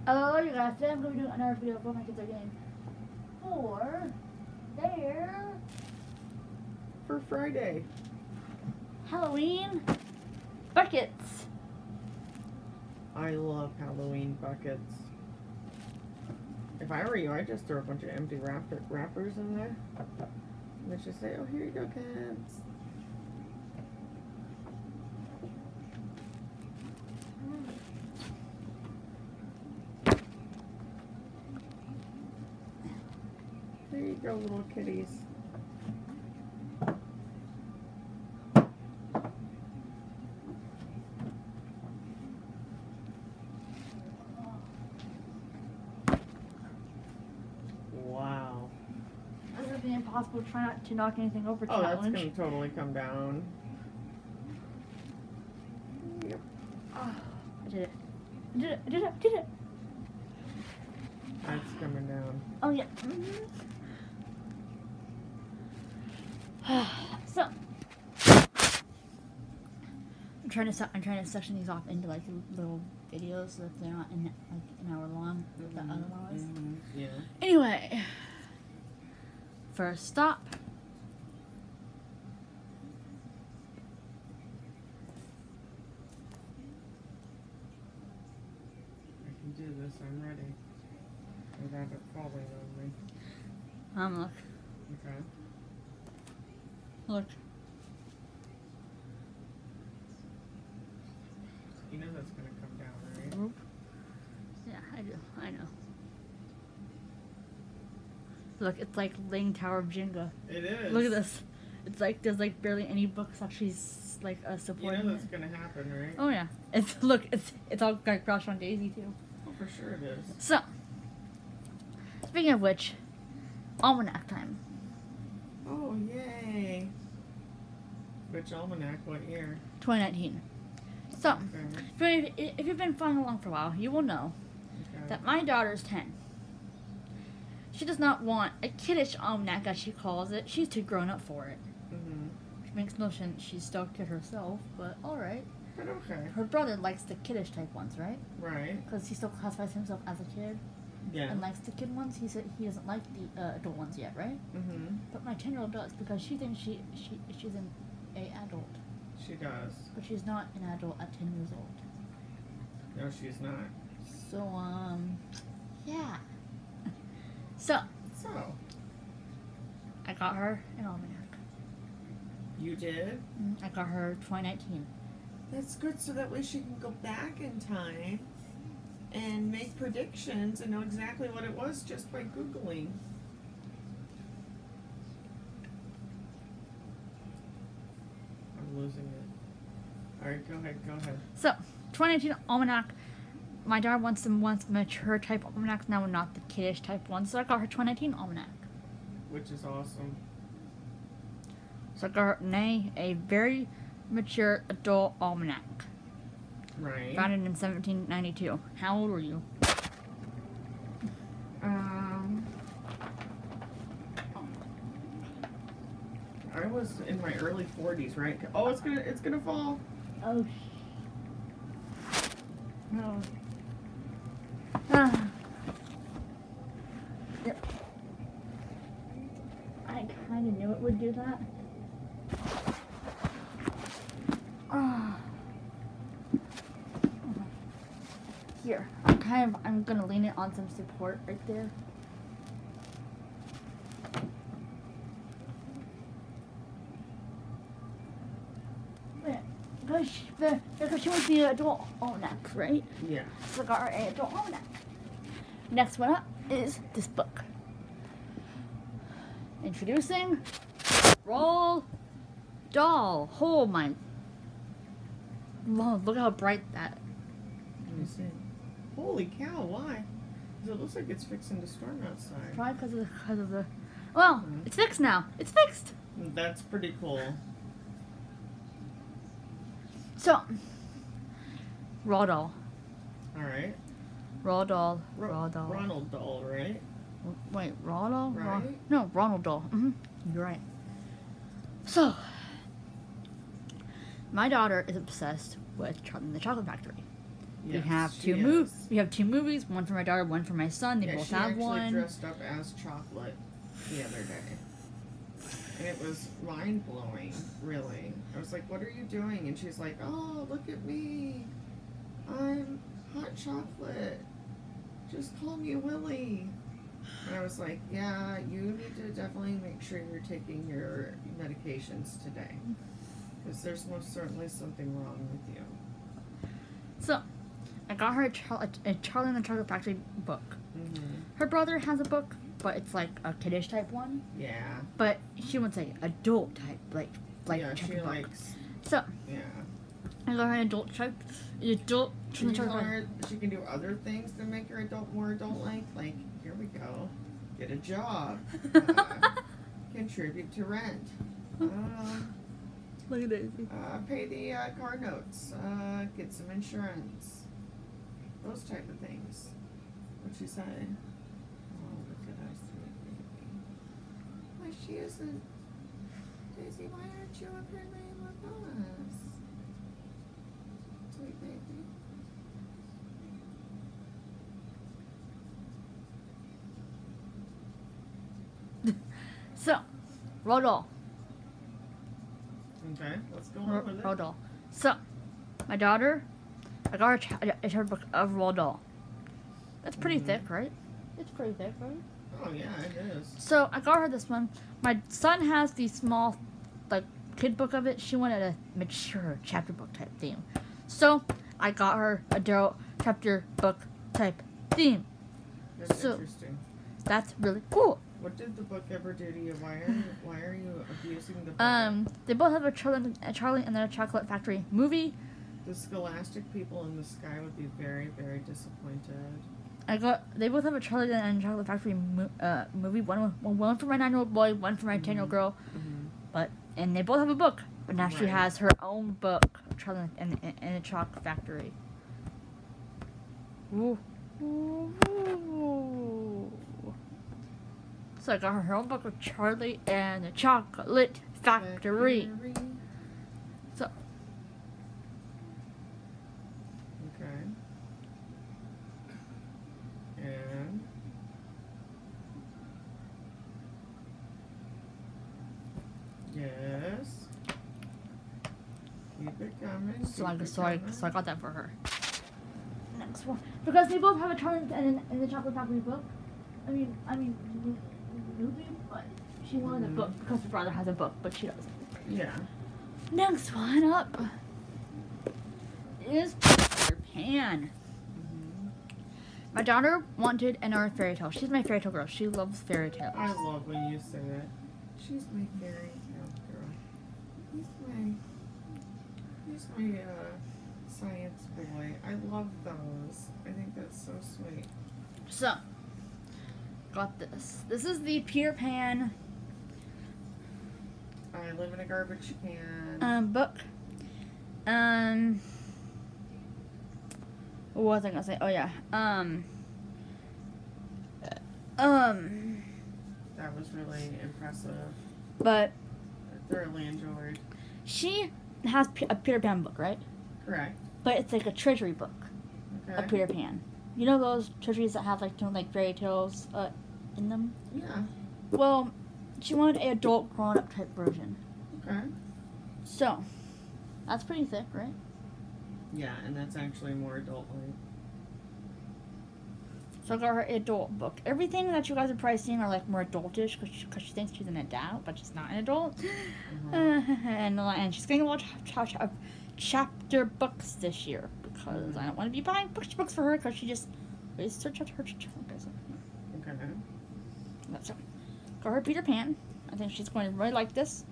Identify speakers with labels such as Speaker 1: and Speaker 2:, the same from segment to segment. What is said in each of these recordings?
Speaker 1: Hello, you guys. Today I'm going to be doing another video for my kids are getting for their
Speaker 2: For Friday.
Speaker 1: Halloween buckets.
Speaker 2: I love Halloween buckets. If I were you, I'd just throw a bunch of empty wrappers in there. Let's just say, oh, here you go, kids. There you go, little kitties. Wow.
Speaker 1: This is the impossible try not to knock anything over
Speaker 2: Oh,
Speaker 1: challenge.
Speaker 2: that's going to totally come down. Yep.
Speaker 1: Oh, I did it. I did it. I did it. I did it.
Speaker 2: That's coming down.
Speaker 1: Oh, yeah. So, I'm trying to section these off into like little videos so that they're not in like an hour long otherwise.
Speaker 2: Yeah.
Speaker 1: Anyway, first stop.
Speaker 2: I can do this. I'm ready. Without it falling on me.
Speaker 1: Look.
Speaker 2: Okay.
Speaker 1: Look.
Speaker 2: You know that's gonna come down, right?
Speaker 1: Yeah, I do. I know. Look, it's like laying Tower of Jenga.
Speaker 2: It is.
Speaker 1: Look at this. It's like there's like barely any books actually
Speaker 2: You
Speaker 1: supporting
Speaker 2: know that's
Speaker 1: it.
Speaker 2: gonna happen, right?
Speaker 1: Oh yeah. It's all got Crouch on Daisy too.
Speaker 2: Oh, for sure it is.
Speaker 1: So, speaking of which, almanac time.
Speaker 2: Oh, yay. Which almanac? What year?
Speaker 1: 2019. So,
Speaker 2: Okay.
Speaker 1: if you've been following along for a while, you will know
Speaker 2: Okay.
Speaker 1: that my daughter's 10. She does not want a kiddish almanac, as she calls it. She's too grown up for it. Which makes no sense. She's still a kid herself, but alright.
Speaker 2: But okay.
Speaker 1: Her brother likes the kiddish type ones, right?
Speaker 2: Right.
Speaker 1: Because he still classifies himself as a kid
Speaker 2: Yeah.
Speaker 1: and likes the kid ones. He said he doesn't like the adult ones yet, right? But my 10-year-old does because she thinks she's an adult.
Speaker 2: She does.
Speaker 1: But she's not an adult at 10 years old.
Speaker 2: No, she's not.
Speaker 1: So, yeah. So, I got her an almanac.
Speaker 2: You did?
Speaker 1: I got her 2019.
Speaker 2: That's good, so that way she can go back in time and make predictions and know exactly what it was just by Googling. I'm losing it. Alright, go ahead.
Speaker 1: So, 2019 almanac. My daughter wants mature type almanacs now, not the kiddish type ones. So I got her 2019 almanac.
Speaker 2: Which is awesome.
Speaker 1: So I got her a very mature adult almanac.
Speaker 2: Right.
Speaker 1: Founded in 1792. How old were you?
Speaker 2: I was in my early 40s, right? Oh, it's gonna fall.
Speaker 1: Oh. No. Yep. I kind of knew it would do that. Here, I'm gonna lean it on some support right there. Because she wants the adult almanac, right?
Speaker 2: Yeah.
Speaker 1: So I got her an adult almanac. Next one up is this book. Introducing Roald Dahl. Oh my. Whoa, look how bright that.
Speaker 2: Let me see. Holy cow, why? 'Cause it looks like it's fixing to storm outside.
Speaker 1: Probably because of the. Well, it's fixed now. It's fixed.
Speaker 2: That's pretty cool.
Speaker 1: So, Roald Dahl.
Speaker 2: Alright.
Speaker 1: Roald Dahl. Roald Dahl.
Speaker 2: Ronald Dahl, right?
Speaker 1: Wait, Roald Dahl?
Speaker 2: Right?
Speaker 1: No, Ronald Dahl. You're right. So, my daughter is obsessed with Charlie and the Chocolate Factory. we
Speaker 2: Yes,
Speaker 1: have
Speaker 2: she
Speaker 1: two
Speaker 2: is.
Speaker 1: We have two movies, one for my daughter, one for my son. They
Speaker 2: Yeah,
Speaker 1: both
Speaker 2: she
Speaker 1: have
Speaker 2: actually
Speaker 1: one.
Speaker 2: dressed up as Chocolate the other day. And it was mind-blowing, really. I was like, what are you doing? And she's like, oh, look at me. I'm Hot Chocolate. Just call me Willie. And I was like, yeah, you need to definitely make sure you're taking your medications today. Because there's most certainly something wrong with you.
Speaker 1: So, I got her a Charlie and the Chocolate Factory book.
Speaker 2: Mm-hmm.
Speaker 1: Her brother has a book, but it's like a kiddish type one.
Speaker 2: Yeah.
Speaker 1: But she wants like adult type, like
Speaker 2: yeah,
Speaker 1: chapter
Speaker 2: she
Speaker 1: book.
Speaker 2: likes.
Speaker 1: So,
Speaker 2: Yeah.
Speaker 1: I got her an adult type.
Speaker 2: Can you tell her she can do other things to make her more adult-like? Like, here we go. Get a job. Contribute to rent.
Speaker 1: Look at this.
Speaker 2: Pay the car notes. Get some insurance. Those type of things. What'd she say? Oh, look at our sweet baby. Why she isn't? Daisy, why aren't you up here laying with us? Sweet baby.
Speaker 1: So, Rodol.
Speaker 2: Okay, let's go on with it.
Speaker 1: Rodol. So, my daughter, I got her a book of Rodol. That's pretty thick, right? It's pretty thick, right?
Speaker 2: Oh yeah, it is.
Speaker 1: So, I got her this one. My son has the small, like, kid book of it. She wanted a mature chapter book type theme. So, I got her a adult chapter book type theme.
Speaker 2: That's
Speaker 1: So-
Speaker 2: interesting.
Speaker 1: That's really cool.
Speaker 2: What did the book ever do to you? Why are you abusing the book?
Speaker 1: They both have a Charlie and the Chocolate Factory movie.
Speaker 2: The scholastic people in the sky would be very, very disappointed.
Speaker 1: They both have a Charlie and the Chocolate Factory movie. One for my 9-year-old boy, one for my 10-year-old girl.
Speaker 2: Mm-hmm.
Speaker 1: And they both have a book. But now she
Speaker 2: Right.
Speaker 1: has her own book, Charlie and the Chocolate Factory. Ooh. Ooh. So I got her own book of Charlie and the Chocolate Factory. So
Speaker 2: Okay. And yes. Keep it coming.
Speaker 1: So I
Speaker 2: keep it coming.
Speaker 1: got that for her. Next one, because they both have a Charlie and the Chocolate Factory book. I mean, movie, but she wanted a book because her brother has a book, but she doesn't.
Speaker 2: Yeah.
Speaker 1: Next one up is Peter Pan. My daughter wanted another fairy tale. She's my fairy tale girl. She loves fairy tales.
Speaker 2: I love when you say that. She's my fairy tale girl. He's my science boy. I love those. I think that's so sweet.
Speaker 1: So, got this. This is the Peter Pan
Speaker 2: I live in a garbage can.
Speaker 1: book. What was I gonna say? Oh yeah.
Speaker 2: That was really impressive.
Speaker 1: But
Speaker 2: I thoroughly enjoyed.
Speaker 1: she has a Peter Pan book, right?
Speaker 2: Correct.
Speaker 1: But it's like a treasury book
Speaker 2: Okay.
Speaker 1: of Peter Pan. You know those treasuries that have like fairy tales in them?
Speaker 2: Yeah.
Speaker 1: Well, she wanted an adult grown-up type version.
Speaker 2: Okay.
Speaker 1: So, that's pretty thick, right?
Speaker 2: Yeah, and that's actually more adult-like.
Speaker 1: So I got her adult book. Everything that you guys are probably seeing are like more adultish because she thinks she's an adult, but she's not an adult. And she's getting a lot of chapter books this year because I don't want to be buying books for her because she just wastes her chapter.
Speaker 2: Okay.
Speaker 1: That's it. Got her Peter Pan. I think she's going to really like this.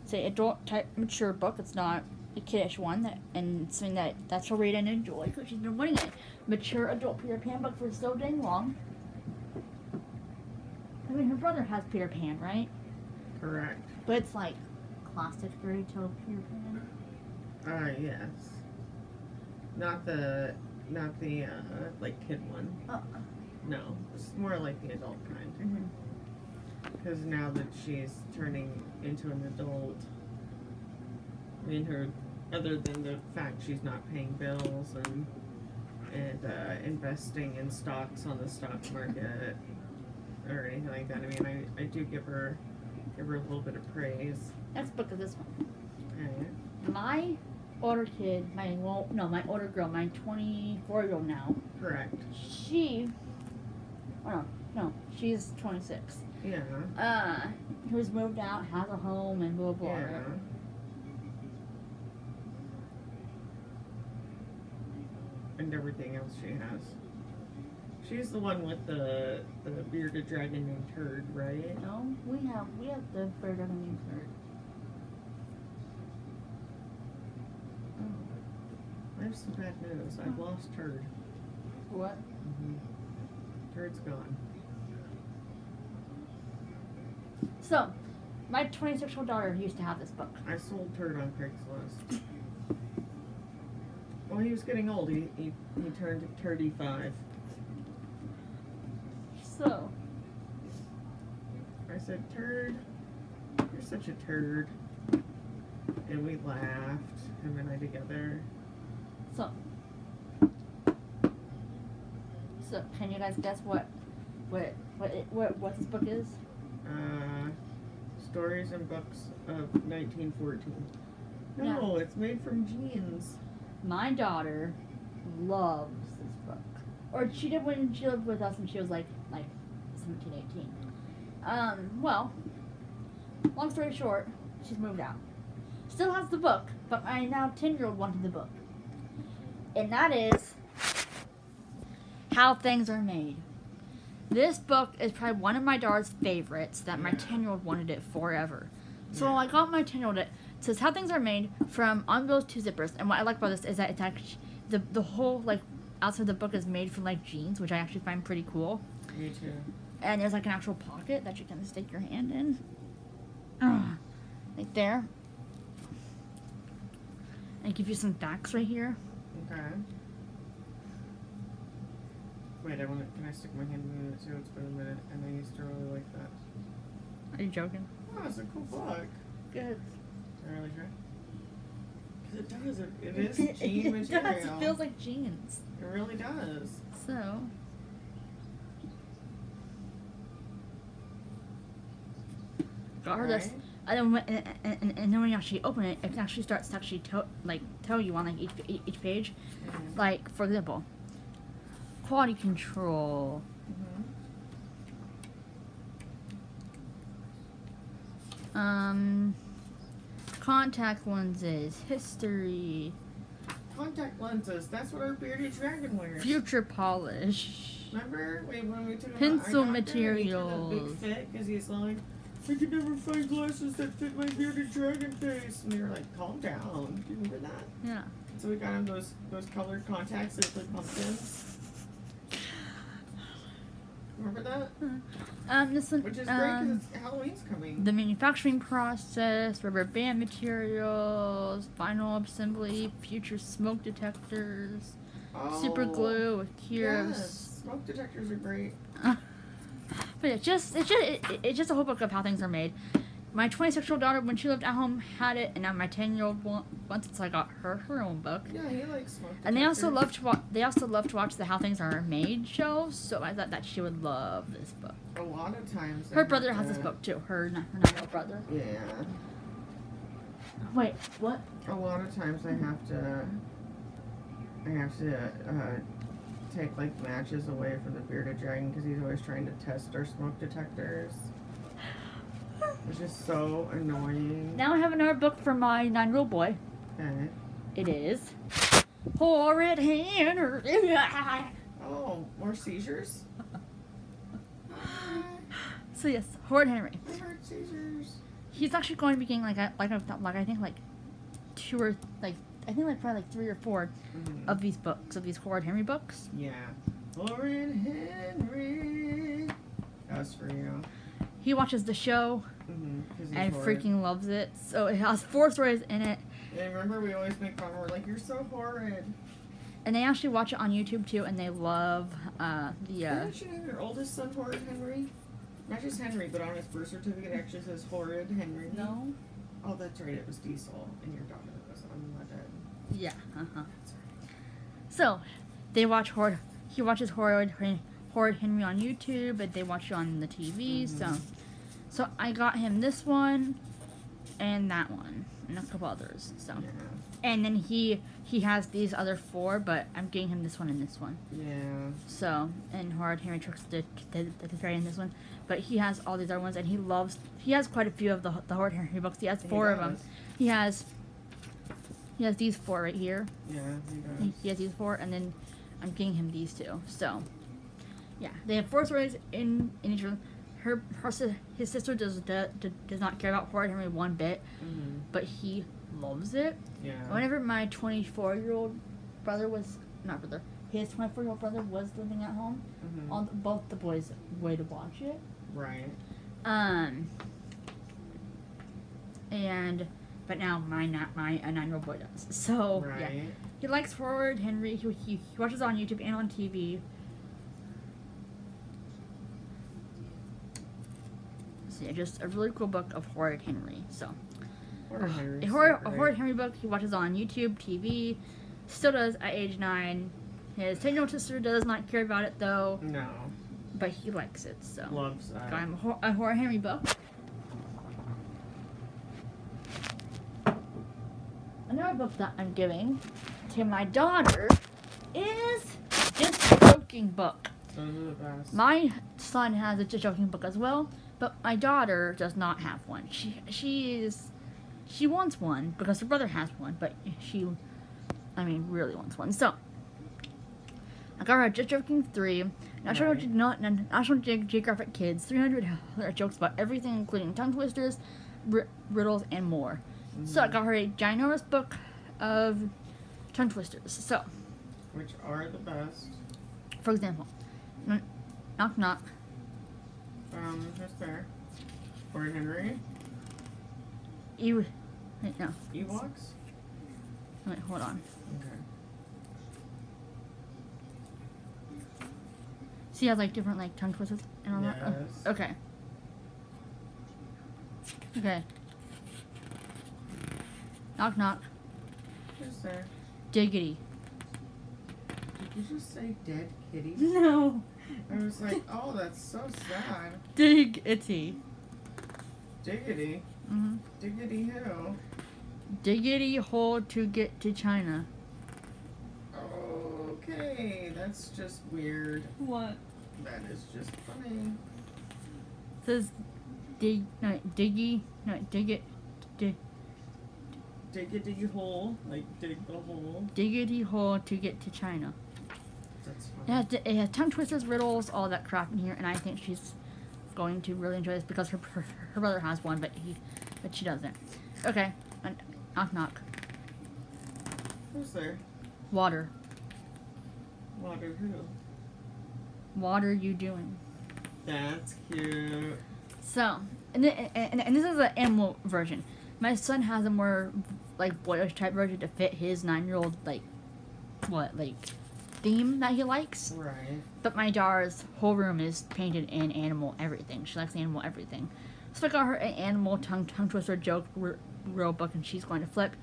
Speaker 1: It's an adult type mature book. It's not a kiddish one, and it's something that she'll read and enjoy because she's been wanting a mature adult Peter Pan book for so dang long. I mean, her brother has Peter Pan, right?
Speaker 2: Correct.
Speaker 1: But it's like classic fairy tale Peter Pan.
Speaker 2: Yes. Not the like kid one. No, it's more like the adult kind. Because now that she's turning into an adult, I mean, other than the fact she's not paying bills and and investing in stocks on the stock market or anything like that. I mean, I do give her a little bit of praise.
Speaker 1: Let's book of this one.
Speaker 2: Okay.
Speaker 1: My older kid, my older girl, my 24-year-old now.
Speaker 2: Correct.
Speaker 1: She's 26.
Speaker 2: Yeah.
Speaker 1: Who's moved out, has a home, and blah blah.
Speaker 2: Yeah. And everything else she has. She's the one with the bearded dragon named Turd, right?
Speaker 1: No, we have the bird of the named Turd.
Speaker 2: I have some bad news. I've lost Turd.
Speaker 1: What?
Speaker 2: Turd's gone.
Speaker 1: So, my 26-year-old daughter used to have this book.
Speaker 2: I sold Turd on Craigslist. Well, he was getting old. He turned 35.
Speaker 1: So,
Speaker 2: I said, Turd, you're such a turd. And we laughed, him and I together.
Speaker 1: So can you guys guess what this book is?
Speaker 2: Stories and Books of 1914. No, it's made from jeans.
Speaker 1: My daughter loves this book. Or she did when she lived with us and she was like 17, 18. Well, long story short, she's moved out. Still has the book, but my now 10-year-old wanted the book. And that is How Things Are Made. This book is probably one of my daughter's favorites that my 10-year-old wanted it forever. So I got my 10-year-old it. It says How Things Are Made from On Those Two Zippers. And what I like about this is that it's actually, the whole, outside of the book is made from, jeans, which I actually find pretty cool.
Speaker 2: Me too.
Speaker 1: And there's, an actual pocket that you can stick your hand in. Right there. And give you some facts right here.
Speaker 2: Okay. Wait, can I stick my hand in it too? It's been a minute, and I used to really like that.
Speaker 1: Are you joking?
Speaker 2: Oh, it's a cool book.
Speaker 1: Good.
Speaker 2: Can I really try? Because it is jean material.
Speaker 1: It does. It feels like jeans.
Speaker 2: It really does.
Speaker 1: So. Got her this. And then when you actually open it, it actually starts to actually tell you on each page, for example, quality control, contact lenses, history,
Speaker 2: contact lenses. That's what our bearded dragon wears.
Speaker 1: future polish.
Speaker 2: Remember when we took him
Speaker 1: pencil
Speaker 2: to
Speaker 1: materials.
Speaker 2: he took a big fit because he's like, I could never find glasses that fit my bearded dragon face. And you're like, calm down. Do you remember that?
Speaker 1: Yeah.
Speaker 2: So we got him those colored contacts that look like pumpkins. Remember that?
Speaker 1: This one,
Speaker 2: which is great because Halloween's coming.
Speaker 1: The manufacturing process, rubber band materials, vinyl assembly, future smoke detectors, super glue with cures.
Speaker 2: Yes, smoke detectors are great.
Speaker 1: But it's just a whole book of how things are made. My 26-year-old daughter, when she lived at home, had it, and now my 10-year-old once it's I got her own book.
Speaker 2: Yeah, he likes smoke detectors.
Speaker 1: And they also love to watch the How Things Are Made show. So I thought that she would love this book.
Speaker 2: A lot of times.
Speaker 1: Her brother has this book too. Her 9-year-old brother.
Speaker 2: Yeah.
Speaker 1: Wait, what?
Speaker 2: A lot of times I have to take matches away from the bearded dragon because he's always trying to test our smoke detectors. Which is so annoying.
Speaker 1: Now I have another book for my 9-year-old boy.
Speaker 2: Okay.
Speaker 1: It is Horrid Henry.
Speaker 2: Oh, more seizures?
Speaker 1: So yes, Horrid Henry.
Speaker 2: I heard seizures.
Speaker 1: He's actually going to be getting I think probably 3 or 4 of these books, of these Horrid Henry books.
Speaker 2: Yeah. Horrid Henry. That's for you.
Speaker 1: He watches the show and
Speaker 2: horrid.
Speaker 1: freaking loves it. So it has 4 stories in it.
Speaker 2: Yeah, remember we always make fun. We're like, you're so horrid.
Speaker 1: And they actually watch it on YouTube too, and they love
Speaker 2: Didn't you name your oldest son Horrid Henry? Not just Henry, but on his birth certificate it actually says Horrid Henry.
Speaker 1: No.
Speaker 2: Oh, that's right. It was Diesel, and your daughter was on my dad.
Speaker 1: Yeah.
Speaker 2: That's right.
Speaker 1: So, they watch horror. He watches horror Henry on YouTube, but they watch it on the TV. So I got him this one and that one and a couple others. So and then he has these other 4, but I'm getting him this one and this one.
Speaker 2: Yeah.
Speaker 1: So and horror Henry Tricks the Fairy in this one, but he has all these other ones, and he has quite a few of the horror Henry books. He has 4 of them. He has these 4 right here.
Speaker 2: Yeah, he does.
Speaker 1: He has these 4, and then I'm getting him these 2. So, yeah, they have 4 stories in each of them. His sister does not care about horror Henry one bit, but he loves it.
Speaker 2: Yeah.
Speaker 1: Whenever my 24-year-old brother was his 24-year-old brother was living at home, both the boys way to watch it.
Speaker 2: Right.
Speaker 1: But now my 9-year-old boy does. So yeah, he likes horror Henry. He watches it on YouTube and on TV. So yeah, just a really cool book of horror Henry. So a horror Henry book he watches on YouTube, TV. Still does at age 9. His 10-year-old sister does not care about it though.
Speaker 2: No.
Speaker 1: But he likes it. So
Speaker 2: loves that.
Speaker 1: Got him a horror Henry book. Another book that I'm giving to my daughter is Just Joking book.
Speaker 2: Those are the best.
Speaker 1: My son has a Just Joking book as well, but my daughter does not have one. She wants one because her brother has one, but she really wants one. So I got her Just Joking 3, National Geographic Kids, 300 jokes about everything, including tongue twisters, riddles, and more. So I got her a ginormous book of tongue twisters. So,
Speaker 2: which are the best?
Speaker 1: For example, knock knock.
Speaker 2: Who's there? Horror Henry.
Speaker 1: No.
Speaker 2: Ewoks.
Speaker 1: Wait, hold on.
Speaker 2: Okay.
Speaker 1: So you have like different like tongue twisters and all that. Oh, okay. Okay. Knock knock.
Speaker 2: Who's there?
Speaker 1: Diggity.
Speaker 2: Did you just say dead kitty?
Speaker 1: No.
Speaker 2: I was like, oh, that's so sad.
Speaker 1: Diggity.
Speaker 2: Diggity? Diggity who?
Speaker 1: Diggity hole to get to China.
Speaker 2: Okay, that's just weird.
Speaker 1: What?
Speaker 2: That is just funny.
Speaker 1: It says diggy,
Speaker 2: Diggity hole, like dig the hole.
Speaker 1: Diggity hole to get to China.
Speaker 2: That's funny.
Speaker 1: It has tongue twisters, riddles, all that crap in here, and I think she's going to really enjoy this because her brother has one, but she doesn't. Okay, knock knock.
Speaker 2: Who's there?
Speaker 1: Water.
Speaker 2: Water who?
Speaker 1: What are you doing?
Speaker 2: That's cute.
Speaker 1: So, and this is an animal version. My son has a more like boyish type version to fit his 9-year-old theme that he likes.
Speaker 2: Right.
Speaker 1: But my daughter's whole room is painted in animal everything. She likes animal everything. So I got her an animal tongue twister joke riddle book, and she's going to flip.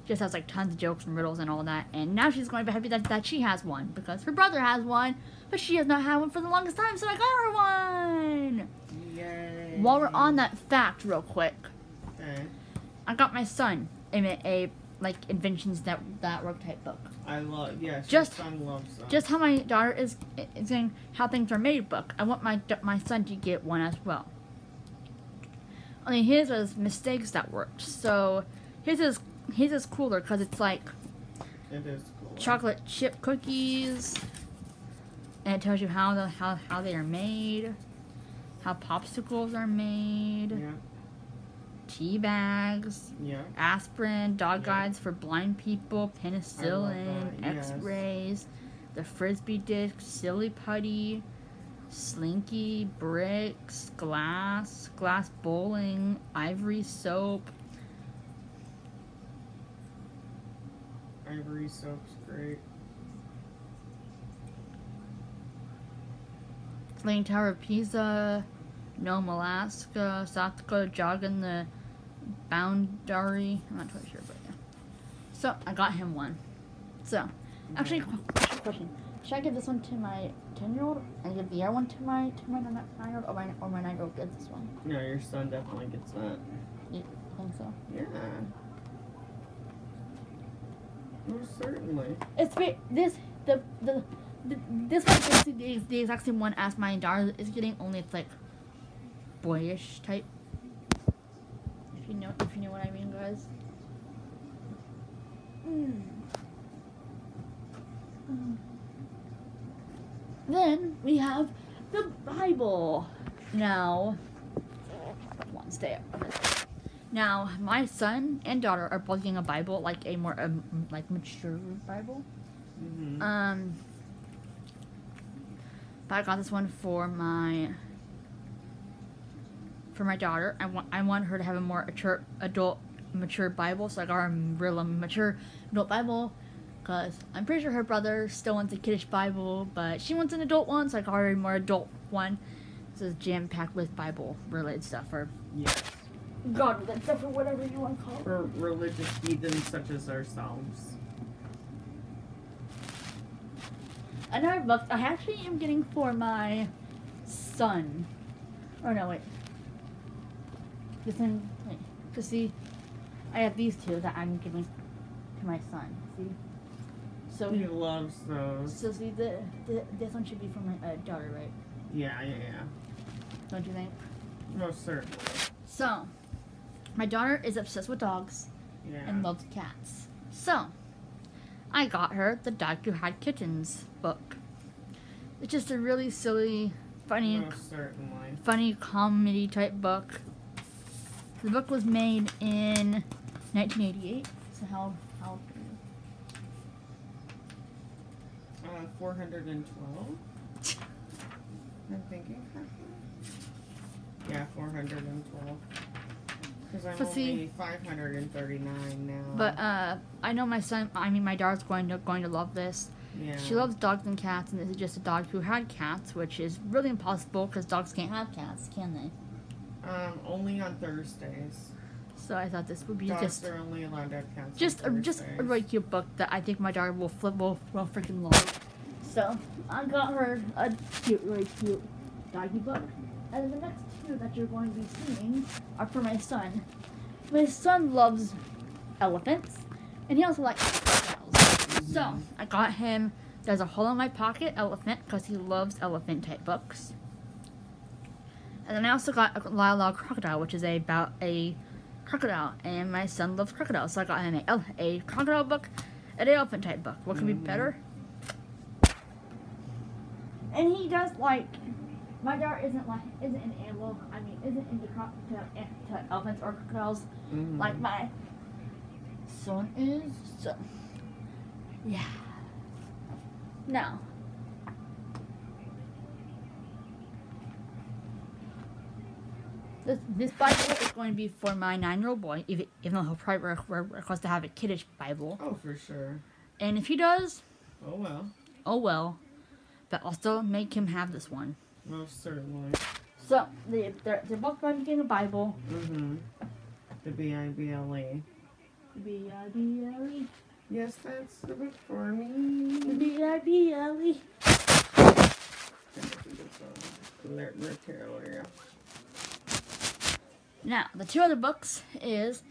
Speaker 1: Just has like tons of jokes and riddles and all that. And now she's going to be happy that she has one because her brother has one, but she has not had one for the longest time. So I got her one.
Speaker 2: Yay.
Speaker 1: While we're on that fact, real quick.
Speaker 2: Okay.
Speaker 1: I got my son a like inventions that work type book.
Speaker 2: I love son loves them.
Speaker 1: Just how my daughter is saying how things are made book. I want my son to get one as well. Only his was mistakes that worked. So his is cooler because it's like
Speaker 2: it is cool.
Speaker 1: Chocolate chip cookies, and it tells you how they are made, how popsicles are made.
Speaker 2: Yeah.
Speaker 1: Tea bags, aspirin, dog guides for blind people, penicillin, X-rays, the frisbee disc, silly putty, slinky, bricks, glass bowling, ivory soap.
Speaker 2: Ivory soap's great.
Speaker 1: Leaning Tower of Pisa, Nome, Alaska, South Dakota, jogging the boundary. I'm not totally sure, but yeah. So I got him one. So, actually, question: Should I give this one to my 10-year-old and give the other one to my 9-year-old, or my 9-year-old gets this one?
Speaker 2: No, your son definitely gets that.
Speaker 1: You think so?
Speaker 2: Yeah. Most certainly.
Speaker 1: It's this this one is the exact same one as my daughter is getting, only it's like boyish type. If you know what I mean, guys. Then we have the Bible. Now, one stay up. Now, my son and daughter are both getting a Bible, like a more like mature Bible.
Speaker 2: Mm-hmm.
Speaker 1: But I got this one for my daughter. I want her to have a more mature Bible, so I got her a real mature adult Bible. Because I'm pretty sure her brother still wants a kiddish Bible, but she wants an adult one, so I got her a more adult one. This is jam-packed with Bible-related stuff, or
Speaker 2: Yes.
Speaker 1: God-related stuff, or whatever you want to call it.
Speaker 2: For religious heathens such as ourselves.
Speaker 1: Another book I actually am getting for my son. Oh no, wait. This one, wait. Cause see, I have these two that I'm giving to my son. See. So
Speaker 2: He loves those.
Speaker 1: So see, this one should be for my daughter, right?
Speaker 2: Yeah.
Speaker 1: Don't you think?
Speaker 2: Most certainly.
Speaker 1: So, my daughter is obsessed with dogs
Speaker 2: Yeah.
Speaker 1: and loves cats. So, I got her the Dog Who Had Kittens book. It's just a really silly,
Speaker 2: Most certainly.
Speaker 1: funny comedy type book. The book was made in 1988. So how old are you?
Speaker 2: 412? I'm thinking correctly. Yeah, 412. Because I'm
Speaker 1: So see-
Speaker 2: only 539 now.
Speaker 1: But I know my daughter's going to love this.
Speaker 2: yeah.
Speaker 1: She loves dogs and cats, and this is just a dog who had cats, which is really impossible because dogs can't have cats, can they?
Speaker 2: Only on Thursdays.
Speaker 1: So I thought this would be
Speaker 2: Dogs
Speaker 1: just
Speaker 2: are only allowed to have cats.
Speaker 1: just
Speaker 2: on
Speaker 1: a
Speaker 2: Thursdays.
Speaker 1: really cute book that I think my daughter will freaking love. So I got her a really cute doggy book. And the next two that you're going to be seeing are for my son. My son loves elephants, and he also likes crocodiles. So I got him There's a Hole in My Pocket elephant because he loves elephant type books. And then I also got a Lila Crocodile, which is about a crocodile, and my son loves crocodiles, so I got him a crocodile book and an elephant type book. What could be better? And he does like, my daughter isn't an animal. I mean, isn't into to elephants or crocodiles like my son is. So yeah. Now, this Bible is going to be for my 9-year-old boy, even though he'll probably request to have a kiddish Bible.
Speaker 2: Oh, for sure.
Speaker 1: And if he does,
Speaker 2: Oh, well.
Speaker 1: oh well. But I'll still make him have this one.
Speaker 2: Most certainly.
Speaker 1: So, they're both going to be getting a Bible.
Speaker 2: The B-I-B-L-E.
Speaker 1: B-I-B-L-E.
Speaker 2: Yes, that's the book for me.
Speaker 1: B-I-B-L-E. Now, the two other books is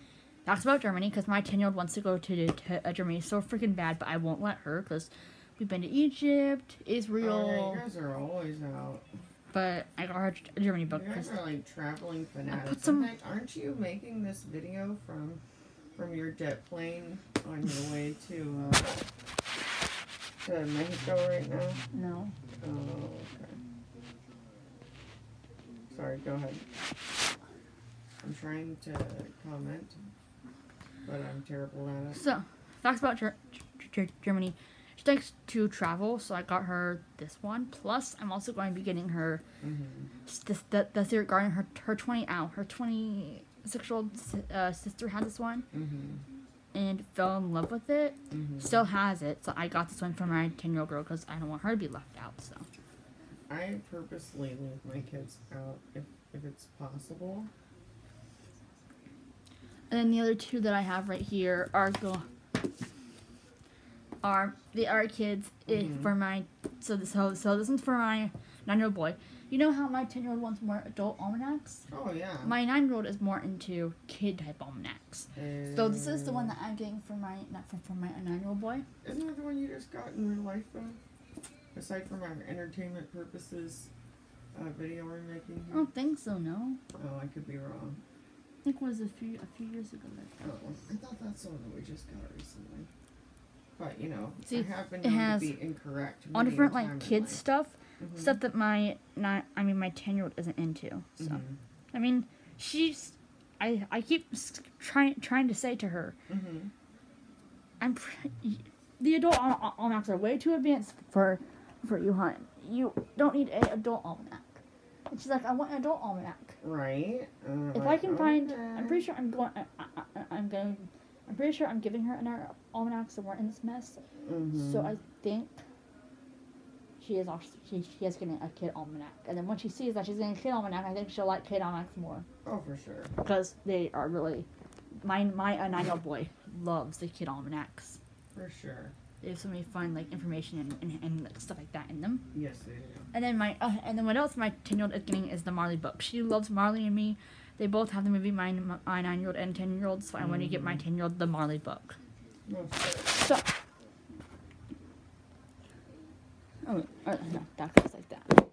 Speaker 1: Facts About Germany, because my 10-year-old wants to go to Germany so freaking bad, but I won't let her, because we've been to Egypt, Israel.
Speaker 2: Oh, yeah, you guys are always out.
Speaker 1: But I got her a Germany book.
Speaker 2: You guys are like traveling fanatics.
Speaker 1: put some-
Speaker 2: In fact, aren't you making this video from your jet plane on your way to Mexico right now?
Speaker 1: No.
Speaker 2: Oh, okay. Sorry, go ahead. I'm trying to comment, but I'm terrible at it.
Speaker 1: So, Facts About Germany. She likes to travel, so I got her this one. Plus, I'm also going to be getting her the series regarding her 26-year-old sister had this one and fell in love with it. Still has it, so I got this one for my 10-year-old girl because I don't want her to be left out. So
Speaker 2: I purposely leave my kids out if it's possible.
Speaker 1: And then the other two that I have right here are the Our Kids for my So this one's for my 9-year-old boy. You know how my 10-year-old wants more adult almanacs?
Speaker 2: Oh, yeah.
Speaker 1: My 9-year-old is more into kid type almanacs. So this is the one that I'm getting for my 9-year-old boy.
Speaker 2: Isn't that the one you just got in real life, though? Aside from our entertainment purposes, video we're making.
Speaker 1: I don't think so. No.
Speaker 2: Oh, I could be wrong.
Speaker 1: I think it was a few years ago.
Speaker 2: Oh, I thought that's the one that we just got recently. But you know,
Speaker 1: See,
Speaker 2: I have been
Speaker 1: it
Speaker 2: known
Speaker 1: has
Speaker 2: to be incorrect.
Speaker 1: all
Speaker 2: many a
Speaker 1: different
Speaker 2: time
Speaker 1: like
Speaker 2: in
Speaker 1: kids
Speaker 2: life.
Speaker 1: stuff,
Speaker 2: Mhm.
Speaker 1: stuff that my 10-year-old isn't into. So
Speaker 2: Mhm.
Speaker 1: I mean, I keep trying to say to her,
Speaker 2: Mhm.
Speaker 1: The adult almanacs are way too advanced for you, hon. You don't need a adult almanac. And she's like, I want an adult almanac.
Speaker 2: Right.
Speaker 1: If I can find, I'm pretty sure I'm pretty sure I'm giving her an almanac so we're in this mess.
Speaker 2: Mhm.
Speaker 1: So I think she is getting a kid almanac, and then when she sees that she's getting a kid almanac, I think she'll like kid almanacs more
Speaker 2: Oh, for sure.
Speaker 1: because they are really. My 9-year-old boy loves the kid almanacs.
Speaker 2: For sure.
Speaker 1: They have so many fun like information and like, stuff like that in them.
Speaker 2: Yes, they do.
Speaker 1: And then what else my 10-year-old is getting is the Marley book. She loves Marley and Me. They both have the movie, my 9-year-old and 10-year-old, so I want to get my 10-year-old the Marley book.
Speaker 2: No,
Speaker 1: So, no, that goes like that.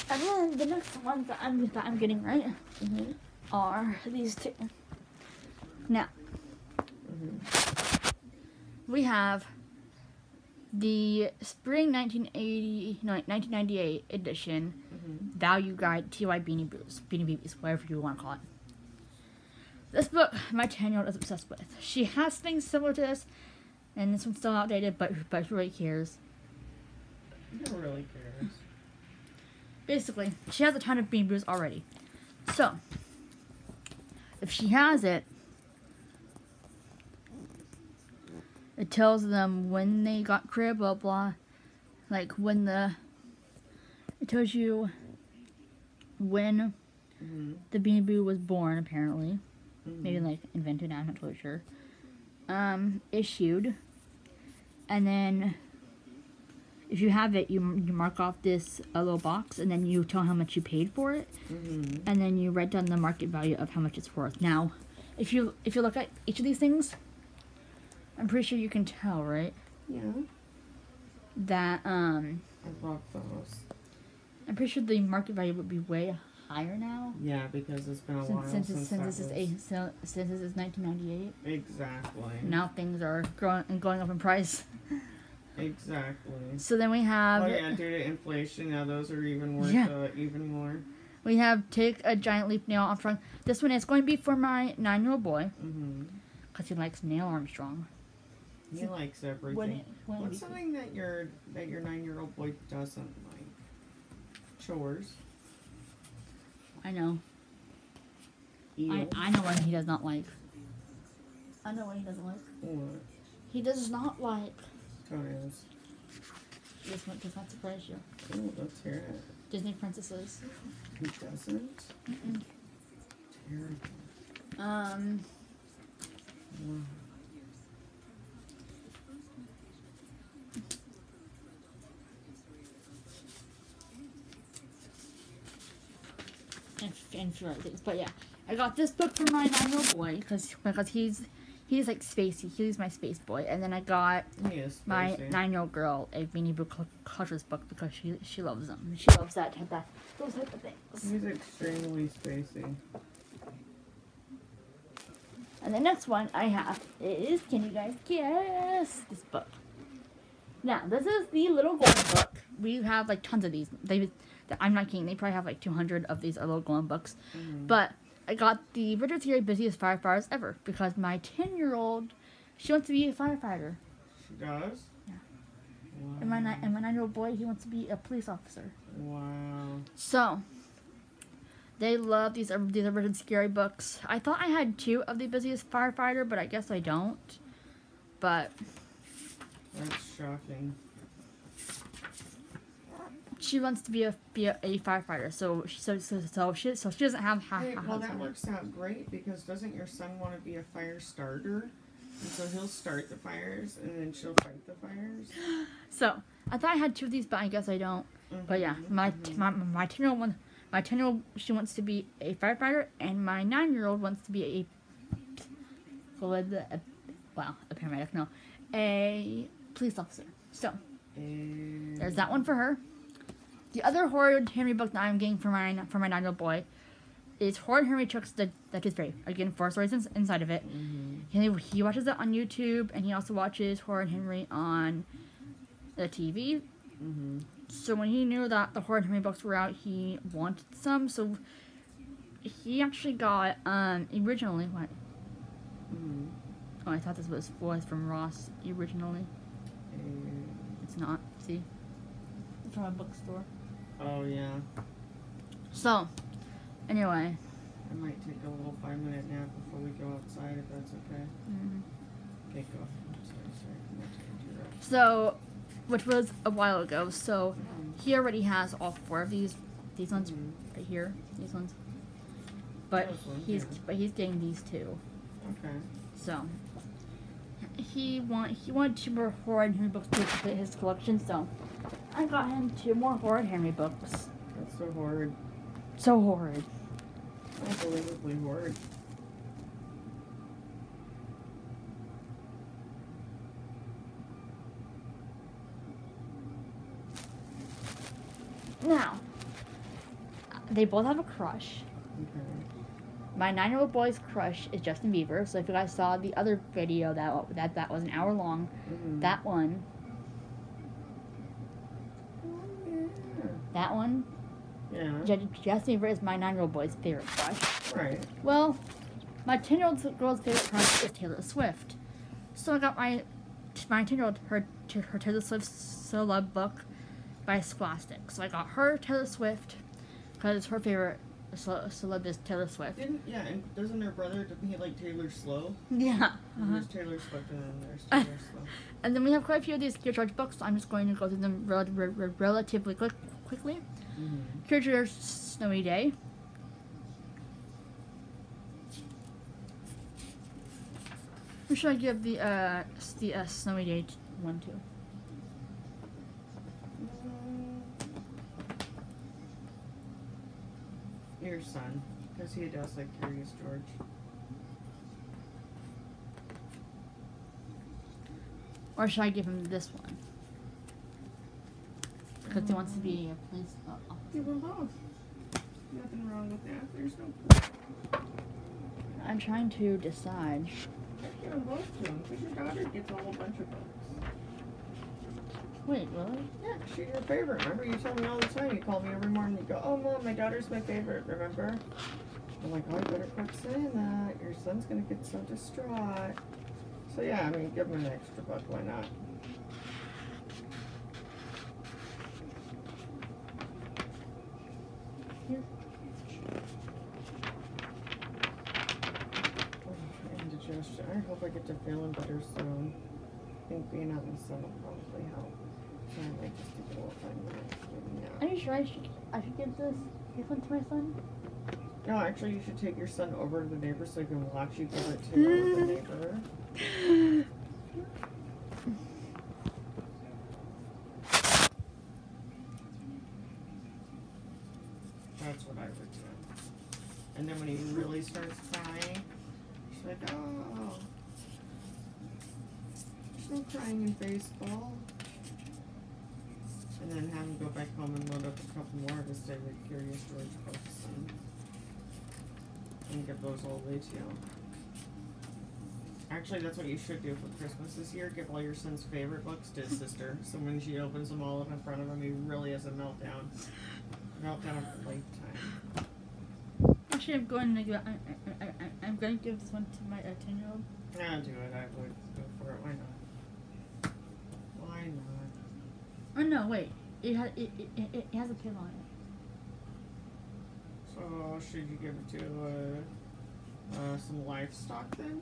Speaker 1: And then the next ones that I'm getting right are these two. Now, we have the spring 1998 edition value guide TY Beanie Babies, whatever you want to call it. This book, my 10-year-old is obsessed with. She has things similar to this, and this one's still outdated, but who really cares?
Speaker 2: Who really cares?
Speaker 1: Basically, she has a ton of Beanie Babies already. So, if she has it, it tells them when they got crib, blah blah. Like when it tells you when the Beanie Boo was born, apparently. Maybe like invented, I'm not totally sure. Issued. And then if you have it, you mark off this little box, and then you tell how much you paid for it, and then you write down the market value of how much it's worth. Now, if you look at each of these things, I'm pretty sure you can tell, right?
Speaker 2: Yeah.
Speaker 1: That
Speaker 2: I love those.
Speaker 1: I'm pretty sure the market value would be way higher now.
Speaker 2: Yeah, because it's been a while
Speaker 1: Since this is 1998.
Speaker 2: Exactly.
Speaker 1: Now things are going up in price.
Speaker 2: Exactly.
Speaker 1: So then we have.
Speaker 2: Oh yeah, due to inflation, now those are even worth even more.
Speaker 1: We have Take a Giant Leap Neil Armstrong. This one is going to be for my 9-year-old boy because he likes Neil Armstrong.
Speaker 2: He likes everything. What's something that your 9-year-old boy doesn't like? Chores.
Speaker 1: I know.
Speaker 2: Eels.
Speaker 1: I know what he does not like. I know what he doesn't like.
Speaker 2: What?
Speaker 1: He does not like.
Speaker 2: Toenails.
Speaker 1: This one does not surprise you.
Speaker 2: Oh, let's hear it.
Speaker 1: Disney princesses.
Speaker 2: He doesn't? Terrible. Wow.
Speaker 1: And few other things. But yeah, I got this book for my 9-year-old boy because he's like spacey. He's my space boy. And then I got my 9-year-old girl a Beanie Boo Clutches book because she loves them. She loves those type of things.
Speaker 2: He's extremely spacey.
Speaker 1: And the next one I have is, can you guys guess this book? Now, this is the Little Golden book. We have like tons of these. I'm not kidding. They probably have like 200 of these Little Golden books. But I got the Richard Series Busiest Firefighters Ever because my 10-year-old, she wants to be a firefighter.
Speaker 2: She does?
Speaker 1: Yeah.
Speaker 2: Wow.
Speaker 1: And my 9-year-old boy, he wants to be a police officer.
Speaker 2: Wow.
Speaker 1: So, they love these are Richard Scary books. I thought I had 2 of the Busiest Firefighter, but I guess I don't. But
Speaker 2: That's shocking.
Speaker 1: She wants to be a firefighter, so she doesn't have half.
Speaker 2: Hey, well, that works out great because doesn't your son want to be a fire starter? And so he'll start the fires and then she'll fight the fires.
Speaker 1: So I thought I had 2 of these, but I guess I don't. But yeah, my 10-year-old one, she wants to be a firefighter, and my 9-year-old wants to be a paramedic. No, a police officer. So there's that one for her. The other Horrid Henry book that I'm getting for my 9-year-old boy is Horrid Henry Chuck's The Tooth Fairy. Again, 4 stories inside of it. He watches it on YouTube, and he also watches Horrid Henry on the TV. So when he knew that the Horrid Henry books were out, he wanted some. So he actually got originally what? Oh, I thought this was from Ross originally. It's not. See, it's from a bookstore.
Speaker 2: Oh, yeah.
Speaker 1: So, anyway.
Speaker 2: I might take a little 5-minute nap before we go outside, if that's okay. Okay, go. Sorry. I'm not taking too rough.
Speaker 1: So, which was a while ago, so he already has all 4 of these ones right here, these ones. But he's getting these 2.
Speaker 2: Okay.
Speaker 1: So, he wanted 2 more Horrid Henry books to complete his collection, so I got him 2 more Horrid Henry books.
Speaker 2: That's so horrid.
Speaker 1: So horrid.
Speaker 2: Unbelievably horrid.
Speaker 1: Now, they both have a crush.
Speaker 2: Okay.
Speaker 1: My 9-year-old boy's crush is Justin Bieber. So if you guys saw the other video that was an hour long, that one. That one.
Speaker 2: Yeah.
Speaker 1: Justin Bieber is my 9-year-old boy's favorite crush.
Speaker 2: Right.
Speaker 1: Well, my 10-year-old girl's favorite crush is Taylor Swift. So I got my 10-year-old her Taylor Swift celeb book by Scholastic. So I got her Taylor Swift because her favorite celeb is Taylor Swift.
Speaker 2: And doesn't her brother, didn't he like Taylor Slow?
Speaker 1: Yeah.
Speaker 2: There's Taylor Swift and then there's Taylor Slow.
Speaker 1: And then we have quite a few of these Cure George books, so I'm just going to go through them relatively quickly. Cure George Snowy Day. Who should I give the Snowy Day one to?
Speaker 2: Your son, because he does like Curious George.
Speaker 1: Or should I give him this one? Because he wants to be a police officer.
Speaker 2: Give them both. Nothing wrong with that. There's no.
Speaker 1: I'm trying to decide.
Speaker 2: Give them both to him, because your daughter gets a whole bunch of books.
Speaker 1: Wait, really?
Speaker 2: Yeah, she's your favorite. Remember, you tell me all the time. You call me every morning. You go, "Oh, Mom, my daughter's my favorite." Remember? I'm like, "Oh, you better quit saying that. Your son's gonna get so distraught." So yeah, I mean, give him an extra book. Why not?
Speaker 1: Here.
Speaker 2: Indigestion. I hope I get to feeling better soon. I think being out in the sun will probably help. So I might just take a little 5 minutes.
Speaker 1: Are you sure I should give this one to my son?
Speaker 2: No, actually, you should take your son over to the neighbor so he can watch you give it to the neighbor. That's what I would do. And then when he really starts crying, she's like, "Oh, there's no crying in baseball." And then have him go back home and load up a couple more to stay with Curious George books and give those all away to you. Actually, that's what you should do for Christmas this year. Give all your son's favorite books to his sister. So when she opens them all up in front of him, he really has a meltdown. Meltdown of a lifetime.
Speaker 1: Actually, I'm going to give this one to my 10-year-old.
Speaker 2: Yeah, do it. I would go for it. Why not? Why not?
Speaker 1: Oh no, wait. It has a pin on it.
Speaker 2: So should you give it to some livestock then?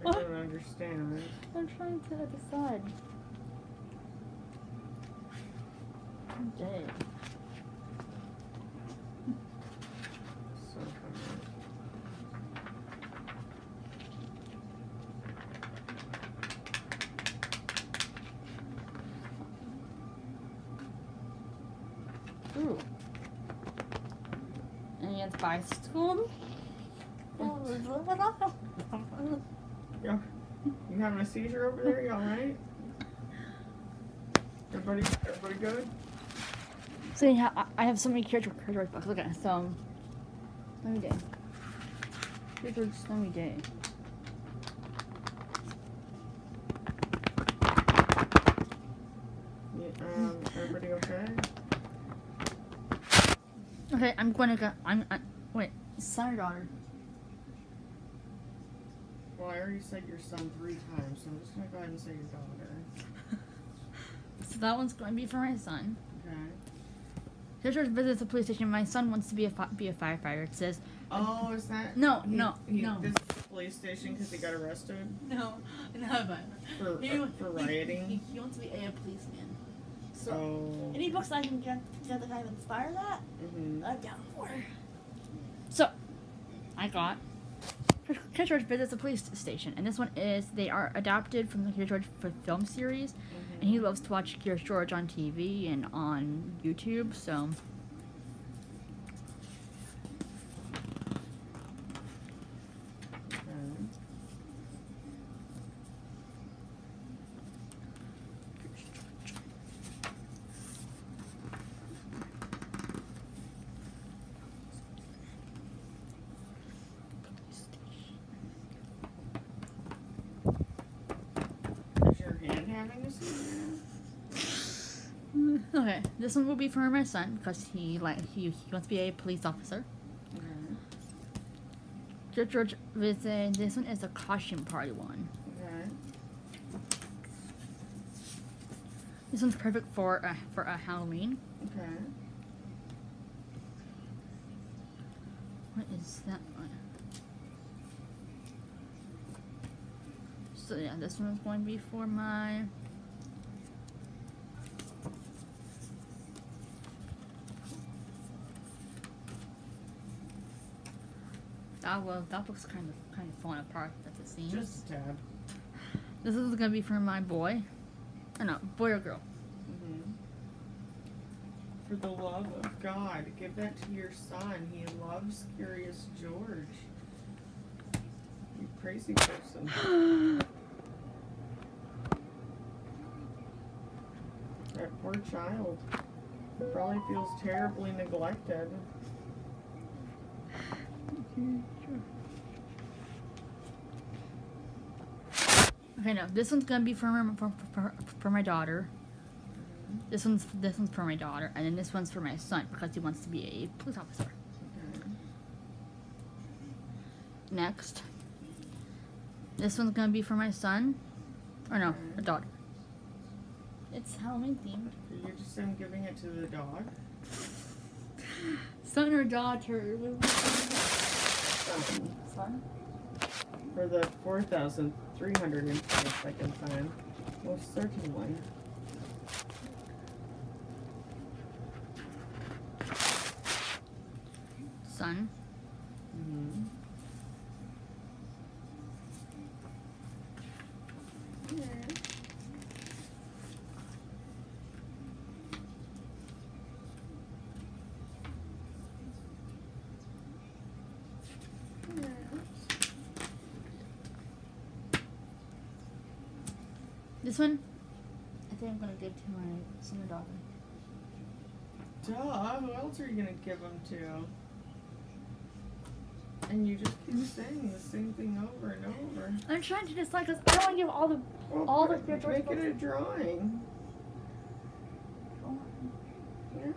Speaker 2: I don't understand.
Speaker 1: I'm trying to decide. Okay.
Speaker 2: So funny.
Speaker 1: Ooh. And it's bicycle.
Speaker 2: Yo, you having a seizure over there? You alright? Everybody good?
Speaker 1: So yeah, I have so many character books. Look at so. Snowy Day. Character Snowy Day.
Speaker 2: Yeah, everybody okay?
Speaker 1: Okay, I'm going to go. Wait, son or daughter?
Speaker 2: Well, I already said your son 3 times, so I'm just gonna go ahead and say your daughter.
Speaker 1: So that one's going to be for my son.
Speaker 2: Okay.
Speaker 1: Character visits the police station. My son wants to be a firefighter. It says.
Speaker 2: Oh, is that?
Speaker 1: No.
Speaker 2: This is the police station because he got arrested
Speaker 1: No, but
Speaker 2: for rioting.
Speaker 1: He wants to be a policeman. So,
Speaker 2: Oh.
Speaker 1: any books I can get that kind of inspire that,
Speaker 2: Mhm.
Speaker 1: I'm down for. So, I got Kid George visits a police station, and this one is they are adapted from the Kid George film series, and he loves to watch Curious George on TV and on YouTube. So.
Speaker 2: Is your hand having a seizure?
Speaker 1: Okay, this one will be for my son because he wants to be a police officer. George visit. This one is a costume party one.
Speaker 2: Okay.
Speaker 1: This one's perfect for a Halloween.
Speaker 2: Okay.
Speaker 1: What is that one? So yeah, this one is going to be for my. That looks kind of falling apart at the seams.
Speaker 2: Just a tad.
Speaker 1: This is gonna be for my boy. Or no, boy or girl.
Speaker 2: For the love of God, give that to your son. He loves Curious George. You crazy person. That poor child. He probably feels terribly neglected.
Speaker 1: Okay, no, this one's gonna be for my daughter. This one's for my daughter, and then this one's for my son because he wants to be a police officer.
Speaker 2: Okay.
Speaker 1: Next, this one's gonna be for my son, or no, a daughter. It's Halloween themed.
Speaker 2: You're just giving it to the dog?
Speaker 1: Son or daughter? Son.
Speaker 2: For the 4,322nd time. Most certainly.
Speaker 1: Son. This one, I think I'm gonna give to my son or daughter.
Speaker 2: Duh, who else are you gonna give them to? And you just keep saying the same thing over and over.
Speaker 1: I'm trying to decide because I don't want to give all the
Speaker 2: Make it a drawing. Yeah.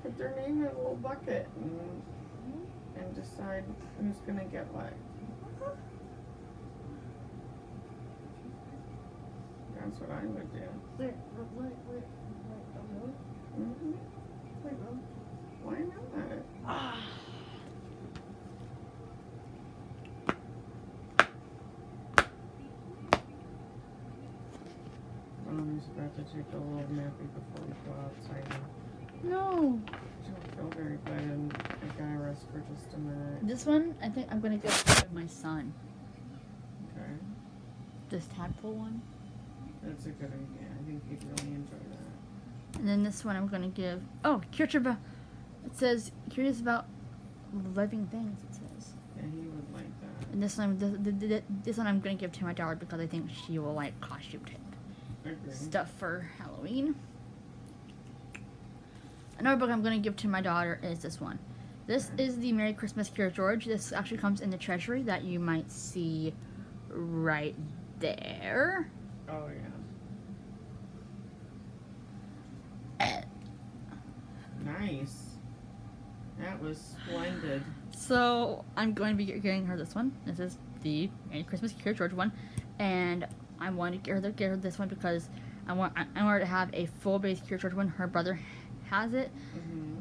Speaker 2: Put their name in a little bucket and decide who's gonna get what. That's what I would do.
Speaker 1: Wait,
Speaker 2: Mm-hmm.
Speaker 1: really?
Speaker 2: Why not? He's about to take a little nappy before we go outside.
Speaker 1: No.
Speaker 2: I don't feel very good, and I gotta rest for just a minute.
Speaker 1: This one, I think I'm gonna give to my son.
Speaker 2: Okay.
Speaker 1: This tadpole one.
Speaker 2: That's a good idea. I think he'd really enjoy that.
Speaker 1: And then this one I'm gonna give. Oh, curious about. It says curious about living things. It says.
Speaker 2: Yeah, he would like that.
Speaker 1: And this one I'm gonna give to my daughter because I think she will like costume type
Speaker 2: Agree.
Speaker 1: stuff for Halloween. Another book I'm gonna give to my daughter is this one. This is the Merry Christmas, Curious George. This actually comes in the treasury that you might see right there.
Speaker 2: Oh, yeah. Nice. That was splendid.
Speaker 1: So I'm going to be getting her this one. This is the Merry Christmas, Curious George one, and I want to get her this one because I want her to have a full base Curious George one. Her brother has it,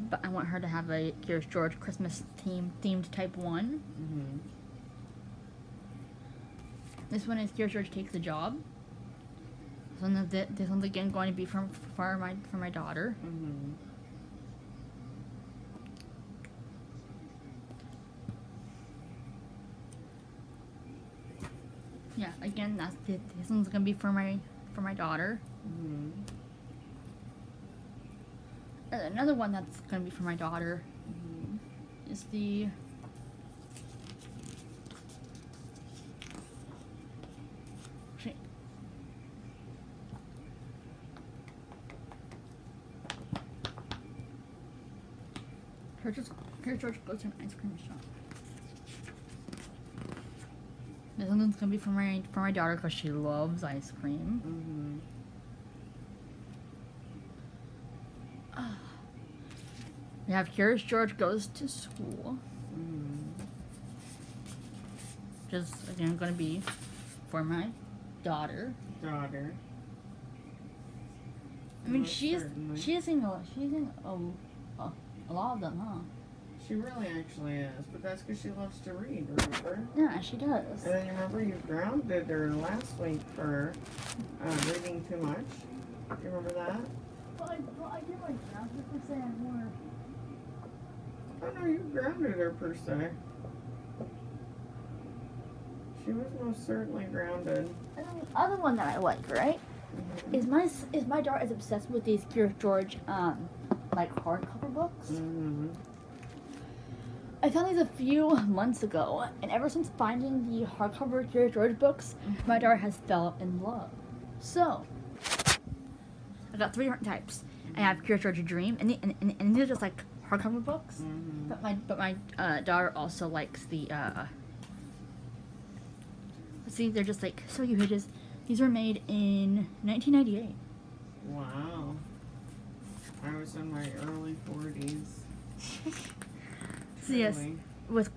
Speaker 1: but I want her to have a Curious George Christmas themed type one. This one is Curious George Takes the Job. This one's again going to be for my daughter. Yeah, again, this one's gonna be for my daughter. And another one that's gonna be for my daughter is the Curious George Goes to an Ice Cream Shop. This one's gonna be for my daughter because she loves ice cream. We have Curious George Goes to School. Just again gonna be for my daughter. I mean, she's in a lot of them, huh?
Speaker 2: She really actually is, but that's because she loves to read, remember?
Speaker 1: Yeah, she does.
Speaker 2: And then you remember you grounded her last week for reading too much? You remember that?
Speaker 1: Well, I did like grounded per se and more.
Speaker 2: Oh no, you grounded her per se. She was most certainly grounded.
Speaker 1: And then the other one that I like, right? Is my daughter is obsessed with these Curious George like hardcover books. I found these a few months ago, and ever since finding the hardcover Curious George books, my daughter has fell in love. So, I got 3 different types. I have Curious George Dream, and these are just like hardcover books. But my daughter also likes the let's see, they're just like so cute pages. These were made in 1998.
Speaker 2: Wow. I was in my early 40s.
Speaker 1: So yes, with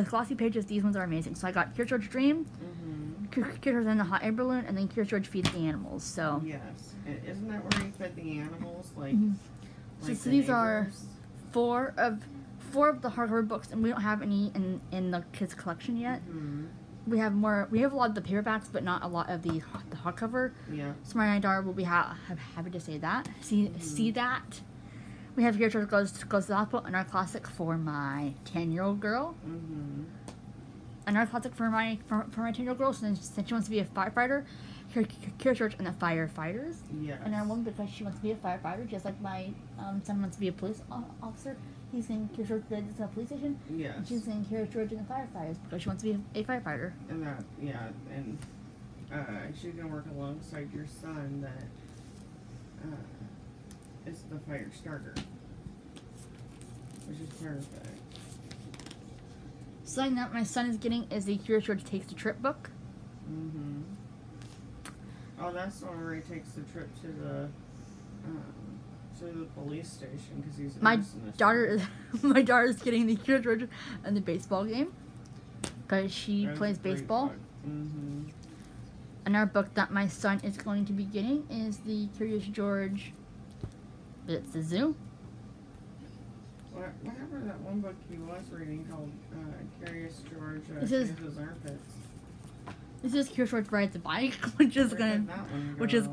Speaker 1: glossy pages, these ones are amazing. So I got Curious George Dream, Curious George and the Hot Air Balloon, and then Curious George Feeds the Animals. So
Speaker 2: yes, and isn't that where you fed the animals? Like,
Speaker 1: so these are 4 of the hardcover books, and we don't have any in the kids collection yet. We have more. We have a lot of the paperbacks, but not a lot of the hardcover.
Speaker 2: Yeah.
Speaker 1: So my daughter will be happy to say that. See that. We have Curious George Goes to the Hospital, and our classic for my 10-year-old girl. And our classic for my 10-year-old girl, since she wants to be a firefighter, Curious George and the Firefighters.
Speaker 2: Yes.
Speaker 1: And our one because she wants to be a firefighter, just like my son wants to be a police officer. He's in Curious George at the police station.
Speaker 2: Yes.
Speaker 1: And she's in Curious George and the Firefighters because she wants to be a firefighter.
Speaker 2: And that, yeah, and she can work alongside your son that is the fire starter, which is perfect.
Speaker 1: Something that my son is getting is the Curious George Takes the Trip book.
Speaker 2: Oh, that's the one where he takes the trip to the police station because he's
Speaker 1: my daughter is getting the Curious George and the baseball game because she plays baseball. And our book that my son is going to be getting is the Curious George. It's the Zoo.
Speaker 2: Whatever that one book he was reading called Curious George
Speaker 1: It says,
Speaker 2: His Armpits.
Speaker 1: This is Cure George rides a bike, which is
Speaker 2: Where
Speaker 1: gonna,
Speaker 2: did that one
Speaker 1: which
Speaker 2: go?
Speaker 1: is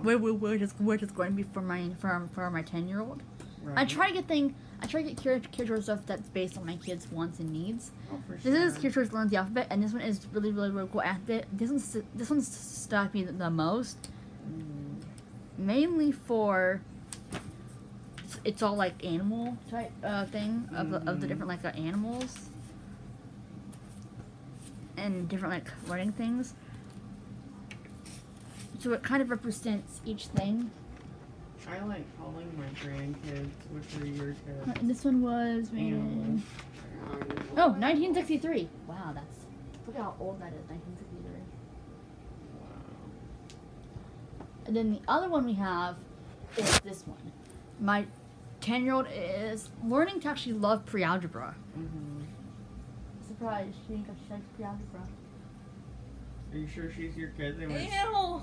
Speaker 1: which is going to be for my 10-year-old.
Speaker 2: Right.
Speaker 1: I try to get Cure George stuff that's based on my kids' wants and needs.
Speaker 2: Oh, for
Speaker 1: This is
Speaker 2: sure.
Speaker 1: Cure George learns the alphabet, and this one is really cool. This one's stuck me the most, mainly for. It's all like animal type thing of the different like animals and different like running things. So it kind of represents each thing.
Speaker 2: I like calling my grandkids, which are your kids.
Speaker 1: And this one was made in 1963. Wow, that's look how old that is. 1963.
Speaker 2: Wow.
Speaker 1: And then the other one we have is this one. My 10-year-old is learning to actually love pre-algebra. Surprised she didn't she likes pre-algebra.
Speaker 2: Are you sure she's your kid? They went,
Speaker 1: Ew.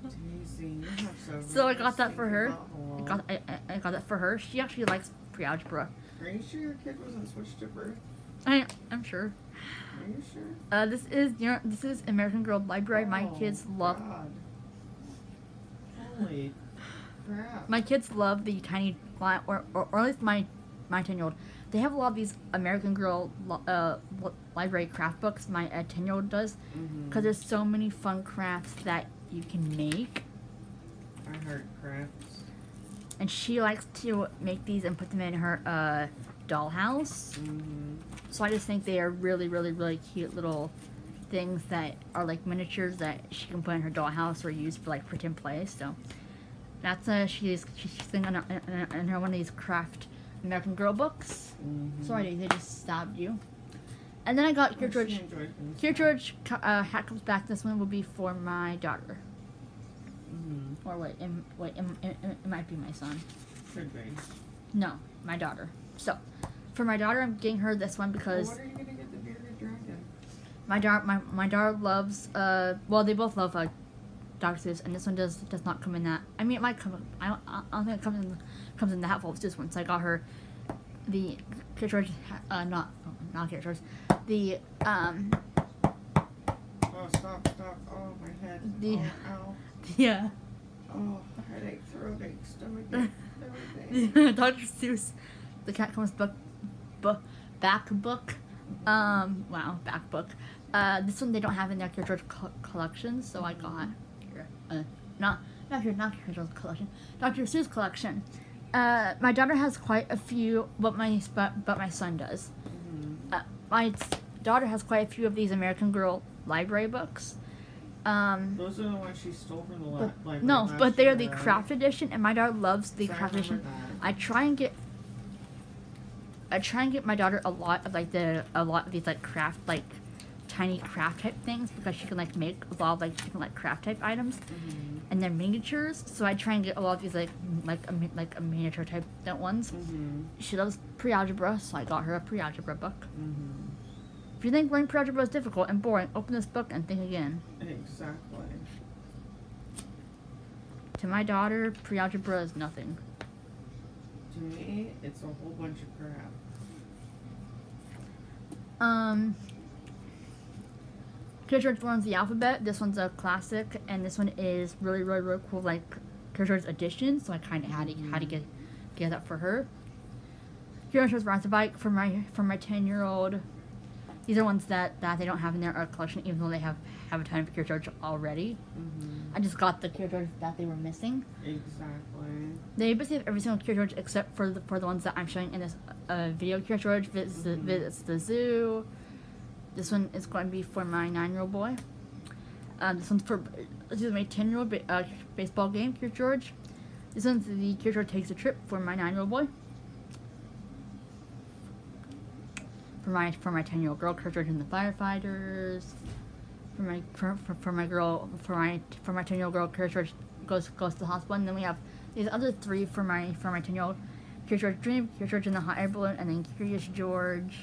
Speaker 2: Daisy, you have so
Speaker 1: So I got that for her.
Speaker 2: butthole.
Speaker 1: I got that for her. She actually likes pre-algebra.
Speaker 2: Are you sure your kid wasn't switched to birth?
Speaker 1: I'm sure.
Speaker 2: Are you sure?
Speaker 1: This is American Girl Library. My
Speaker 2: Oh,
Speaker 1: kids love.
Speaker 2: God. Holy crap.
Speaker 1: My kids love the tiny, or at least my 10-year-old. They have a lot of these American Girl library craft books. My 10-year-old does, because there's so many fun crafts that you can make.
Speaker 2: I heard crafts.
Speaker 1: And she likes to make these and put them in her dollhouse. So I just think they are really cute little things that are like miniatures that she can put in her dollhouse or use for like pretend play. So that's she's sitting on her one of these craft American Girl books. Sorry, they just stabbed you. And then I got Cure George. Cure George Hat Comes Back. This one will be for my daughter. Or wait, it might be my son.
Speaker 2: Could be.
Speaker 1: No, my daughter. So, for my daughter, I'm getting her this one because
Speaker 2: Well, what are you gonna get the bearded dragon?
Speaker 1: my daughter loves well, they both love Dr. Seuss, and this one does not come in that. I mean, it might come. I don't think it comes in the Hatful of Seuss one. So I got her the Cure George, not Cure George, the
Speaker 2: Oh, stop! Oh, my head.
Speaker 1: The-
Speaker 2: Oh, ow.
Speaker 1: yeah.
Speaker 2: Oh, headache, throatache, stomachache, everything.
Speaker 1: Dr. Seuss, the Cat Comes Back book. Wow, back book. This one they don't have in their Cure George collection, so I got not Cure George collection, Dr. Seuss collection. My daughter has quite a few, but my son does. My daughter has quite a few of these American Girl library books.
Speaker 2: Those are the ones she stole from the library.
Speaker 1: No, but they are the
Speaker 2: right?
Speaker 1: craft edition, and my daughter loves the
Speaker 2: So I
Speaker 1: craft
Speaker 2: remember
Speaker 1: edition.
Speaker 2: that.
Speaker 1: I try and get my daughter a lot of these like craft tiny craft type things because she can like make a lot of like different like craft type items, and they're miniatures. So I try and get a lot of these like a miniature type ones. She loves pre-algebra, so I got her a pre-algebra book. If you think learning pre-algebra is difficult and boring, open this book and think again.
Speaker 2: Exactly.
Speaker 1: To my daughter, pre-algebra is nothing.
Speaker 2: To me, it's a whole bunch of crap.
Speaker 1: Cure George learns the alphabet. This one's a classic, and this one is really cool, like Cure George's edition. So I kind of had to get that for her. Cure George rides a bike for my 10-year-old. These are ones that they don't have in their collection, even though they have a ton of Cure George already. I just got the Cure George that they were missing.
Speaker 2: Exactly.
Speaker 1: They basically have every single Cure George except for the ones that I'm showing in this video. Cure George visits the zoo. This one is going to be for my 9-year-old boy. This one's for my 10-year-old baseball game, Cure George. This one's the Cure George Takes a Trip for my 9-year-old boy. For my 10-year-old girl, Cure George and the Firefighters. For my 10-year-old girl, Cure George goes to the hospital. And then we have these other three for my 10-year-old: Cure George Dream, Cure George in the Hot Air Balloon, and then Curious George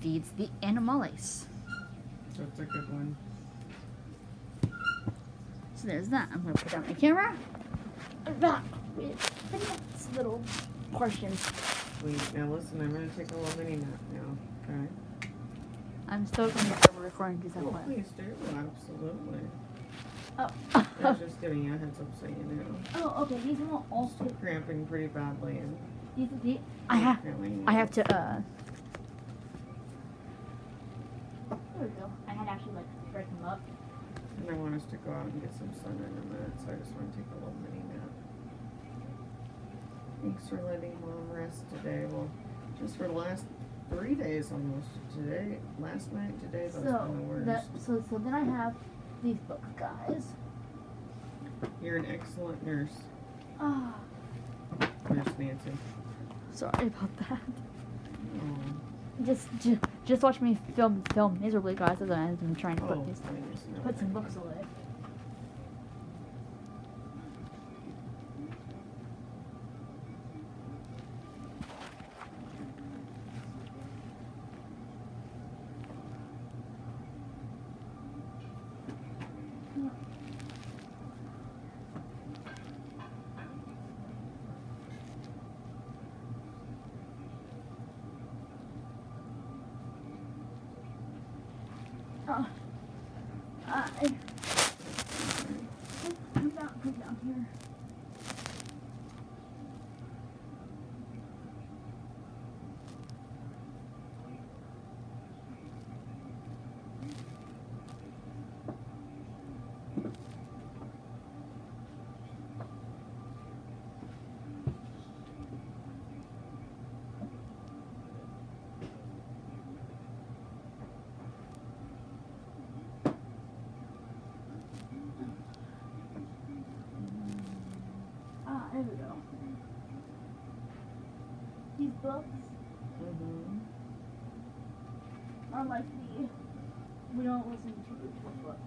Speaker 1: feeds the animales.
Speaker 2: That's a good one.
Speaker 1: So there's that. I'm gonna put down my camera. I'm back with the next little portion.
Speaker 2: Sweet. Now listen, I'm gonna take a little mini nap now. Okay.
Speaker 1: I'm still going to start recording these
Speaker 2: Oh,
Speaker 1: at
Speaker 2: please do. Absolutely.
Speaker 1: Oh.
Speaker 2: I was just giving you a heads up so you know.
Speaker 1: Oh, okay. These will
Speaker 2: I'm
Speaker 1: also.
Speaker 2: still cramping pretty badly. And
Speaker 1: I have to,
Speaker 2: feeling-
Speaker 1: There we go. I had to actually, like, break them up.
Speaker 2: And I want us to go out and get some sun in a minute, so I just want to take a little mini nap. Thanks for letting Mom rest today. Well, just for the last 3 days almost. Today, last night, today, that's been the worst.
Speaker 1: So then I have these books, guys.
Speaker 2: You're an excellent nurse,
Speaker 1: Ah.
Speaker 2: Nurse Nancy.
Speaker 1: Sorry about that.
Speaker 2: Oh,
Speaker 1: Just watch me film miserably, guys, as I'm trying to
Speaker 2: oh,
Speaker 1: put some books away. Come down here. There we go. These books are like we don't listen to books.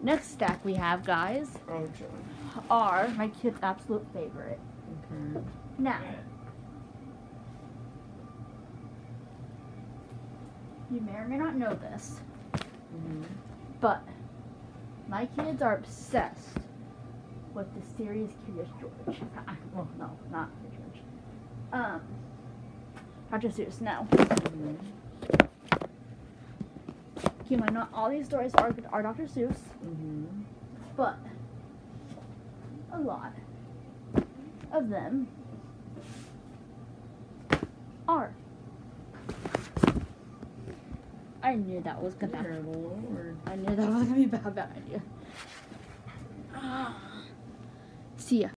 Speaker 1: Next stack we have, guys,
Speaker 2: Oh, John.
Speaker 1: are my kid's absolute favorite.
Speaker 2: Okay.
Speaker 1: Now, you may or may not know this, but my kids are obsessed with the series Curious George. Well, no, not Curious George. Dr. Seuss, no. Keep in mind, not all these stories are Dr. Seuss, but a lot of them are. I knew that was gonna.
Speaker 2: Dear Lord.
Speaker 1: I knew that was gonna be a bad idea. See ya.